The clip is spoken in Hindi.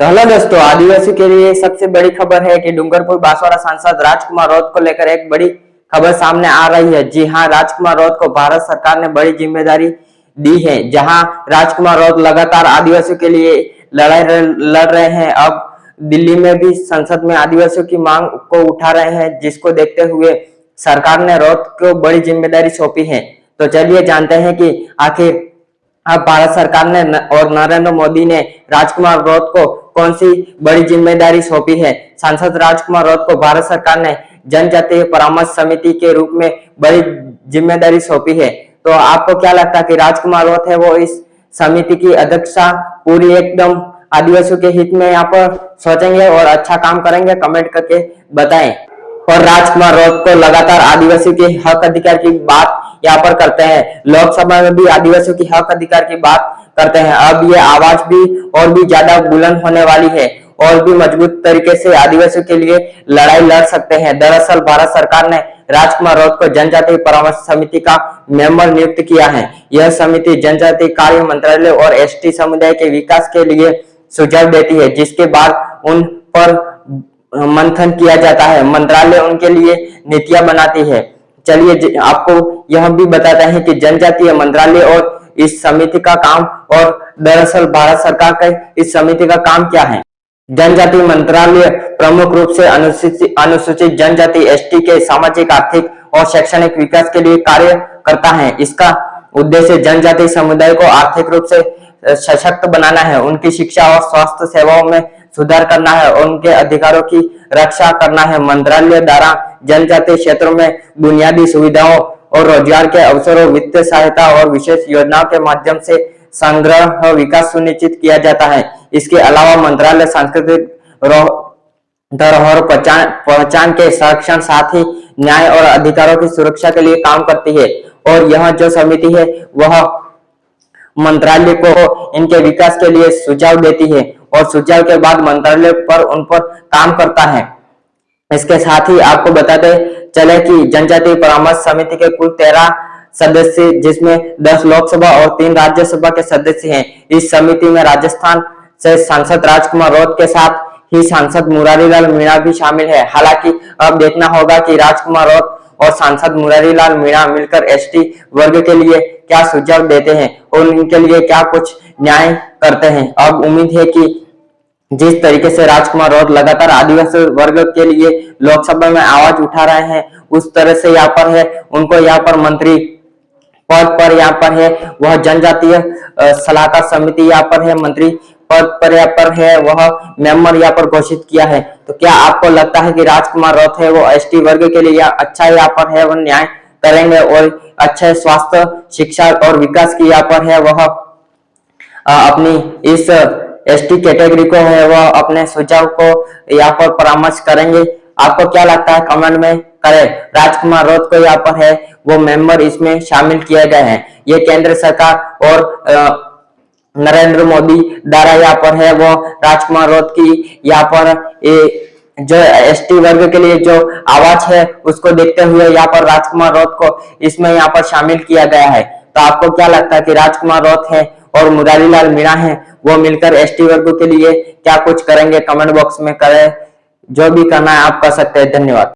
तो हेलो दोस्तों, आदिवासी के लिए सबसे बड़ी खबर है कि डूंगरपुर बांसवाड़ा सांसद राजकुमार रौत को लेकर एक बड़ी खबर सामने आ रही है। जी हां, राजकुमार रौत को भारत सरकार ने बड़ी जिम्मेदारी दी है। जहां राजकुमार रौत लगातार आदिवासियों के लिए लड़ाई लड़ रहे हैं, अब दिल्ली में भी संसद में आदिवासियों की मांग को उठा रहे हैं, जिसको देखते हुए सरकार ने रौत को बड़ी जिम्मेदारी सौंपी है। तो चलिए जानते हैं कि आखिर अब भारत सरकार ने और नरेंद्र मोदी ने राजकुमार रौत को कौन सी बड़ी जिम्मेदारी सौंपी है। सांसद राजकुमार रौत को भारत सरकार ने जनजातीय परामर्श समिति के रूप में बड़ी जिम्मेदारी सौंपी है। तो आपको क्या लगता है कि राजकुमार रौत है वो इस समिति की अध्यक्षता पूरी एकदम आदिवासियों के हित में यहाँ पर सोचेंगे और अच्छा काम करेंगे? कमेंट करके बताएं। और राजकुमार रौत को लगातार आदिवासी के हक अधिकार की बात यहाँ पर करते हैं, लोकसभा में भी आदिवासियों की हक अधिकार की बात करते हैं। अब ये आवाज भी और भी ज्यादा बुलंद होने वाली है और भी मजबूत तरीके से आदिवासियों के लिए लड़ाई लड़ सकते हैं। दरअसल भारत सरकार ने राजकुमार रौत को जनजातीय परामर्श समिति का मेंबर नियुक्त किया है। यह समिति जनजातीय कार्य मंत्रालय और एसटी समुदाय के विकास के लिए सुझाव देती है, जिसके बाद उन पर मंथन किया जाता है। मंत्रालय उनके लिए नीतियां बनाती है। चलिए आपको यह भी बताते हैं कि जनजातीय मंत्रालय और इस समिति का काम और दरअसल भारत सरकार का इस समिति का काम क्या है। जनजातीय मंत्रालय प्रमुख रूप से अनुसूचित जनजाति एसटी के सामाजिक, आर्थिक और शैक्षणिक विकास के लिए कार्य करता है। इसका उद्देश्य जनजातीय समुदाय को आर्थिक रूप से सशक्त बनाना है, उनकी शिक्षा और स्वास्थ्य सेवाओं में सुधार करना है और उनके अधिकारों की रक्षा करना है। मंत्रालय द्वारा जनजातीय क्षेत्रों में बुनियादी सुविधाओं और रोजगार के अवसरों, वित्तीय सहायता और विशेष योजनाओं के माध्यम से संग्रह विकास सुनिश्चित किया जाता है। इसके अलावा मंत्रालय सांस्कृतिक धरोहर पहचान के संरक्षण, साथ ही न्याय और अधिकारों की सुरक्षा के लिए काम करती है। और यह जो समिति है वह मंत्रालय को इनके विकास के लिए सुझाव देती है और सुझाव के बाद मंत्रालय पर उन पर काम करता है। इसके साथ ही आपको बताते चले कि जनजातीय परामर्श समिति के कुल 13 सदस्य, जिसमें 10 लोकसभा और 3 राज्यसभा के सदस्य हैं। इस समिति में राजस्थान से सांसद राजकुमार रौत के साथ ही सांसद मुरारीलाल मीणा भी शामिल है। हालांकि अब देखना होगा कि राजकुमार रौत और सांसद मुरारीलाल मीणा मिलकर एसटी वर्ग के लिए क्या सुझाव देते हैं और उनके लिए क्या कुछ न्याय करते हैं। अब उम्मीद है कि जिस तरीके से राजकुमार रौत लगातार आदिवासी वर्ग के लिए लोकसभा में आवाज उठा रहे हैं, उस तरह से यहाँ पर है उनको यहाँ पर मंत्री पद पर यहाँ पर है वह जनजातीय सलाहकार समिति यहाँ पर है मंत्री पद पर यहाँ पर है वह मेंबर यहाँ पर घोषित किया है। तो क्या आपको लगता है कि राजकुमार रौत है वो एसटी वर्ग के लिए अच्छा यहाँ पर है वो न्याय करेंगे और अच्छे स्वास्थ्य, शिक्षा और विकास की यहाँ पर है वह अपनी इस एसटी कैटेगरी को है वह अपने सुझाव को यहाँ पर परामर्श करेंगे? आपको क्या लगता है कमेंट में करें। राजकुमार रौत को यहाँ पर है वो मेंबर इसमें शामिल किए गए हैं। ये केंद्र सरकार और नरेंद्र मोदी द्वारा यहाँ पर है वो राजकुमार रौत की यहाँ पर जो एसटी वर्ग के लिए जो आवाज है उसको देखते हुए यहाँ पर राजकुमार रौत को इसमें यहाँ पर शामिल किया गया है। तो आपको क्या लगता है कि राजकुमार रौत है और मुरारीलाल मीणा है वो मिलकर एसटी वर्ग के लिए क्या कुछ करेंगे? कमेंट बॉक्स में करें। जो भी करना है आप कर सकते हैं। धन्यवाद।